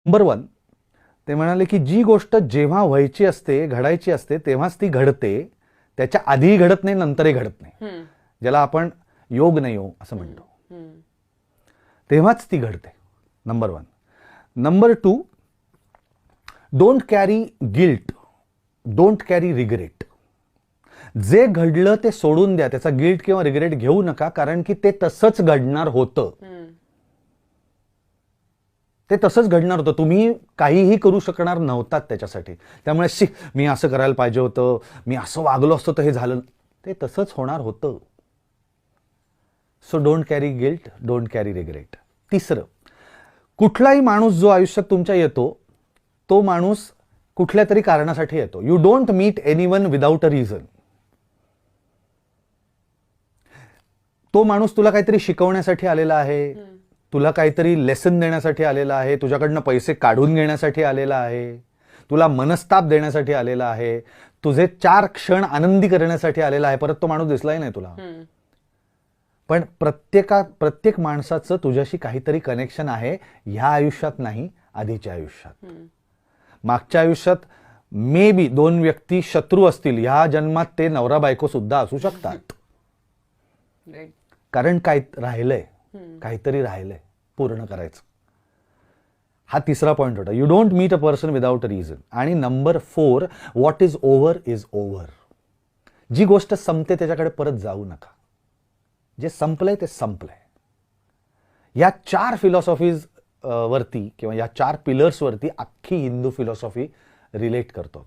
Number 1 ते म्हणाले की जी गोष्ट जेव्हा व्हायची असते, घडायची असते, तेव्हाच ती घडते. त्याच्या आधीही घडत नाही, नंतरही घडत नाही. ज्याला आपण योग नाही योग असं म्हणतो. तेव्हाच ती घडते. Number 1. Number 2, don't carry guilt, don't carry regret. जे घडलं ते सोडून द्या. त्याचा गिल्ट किंवा रिग्रेट घेऊ नका, कारण की ते तसंच घडणार होतं. ते तसंच घडणार होतं. तुम्ही काहीही करू शकणार नव्हतात त्याच्यासाठी. त्यामुळे मी असं करायला पाहिजे होतं, मी असं वागलो असतो तर हे झालं. ते तसंच होणार होतं. So don't carry guilt, don't carry regret. तिसरं, कुठलाही माणूस जो आयुष्यात तुमच्या येतो, तो माणूस कुठल्या तरी कारणासाठी येतो. You don't meet anyone without a reason. तो माणूस तुला काहीतरी शिकवण्यासाठी आलेला आहे, तुला काहीतरी लेसन देण्यासाठी आलेला आहे, तुझ्याकडनं पैसे काढून घेण्यासाठी आलेला आहे, तुला मनस्ताप देण्यासाठी आलेला आहे, तुझे 4 क्षण आनंदी करण्यासाठी आलेला आहे. परत तो माणूस दिसलाही नाही तुला. पण प्रत्येक माणसाचं तुझ्याशी काहीतरी कनेक्शन आहे. ह्या आयुष्यात नाही, आधीच्या आयुष्यात. मागच्या आयुष्यात मे बी 2 व्यक्ती शत्रू असतील, ह्या जन्मात ते नवरा बायको सुद्धा असू शकतात. कारण काय राहिलंय, काहीतरी राहिलंय पूर्ण करायचं. हा तिसरा पॉइंट होता. You don't meet a person without a reason. आणि number 4, what is over is over. जी गोष्ट संपते त्याच्याकडे परत जाऊ नका. जे संपलंय ते संपलंय. या 4 फिलॉसॉफीज वरती किंवा या 4 पिलर्स वरती अख्खी हिंदू फिलॉसॉफी रिलेट करतो.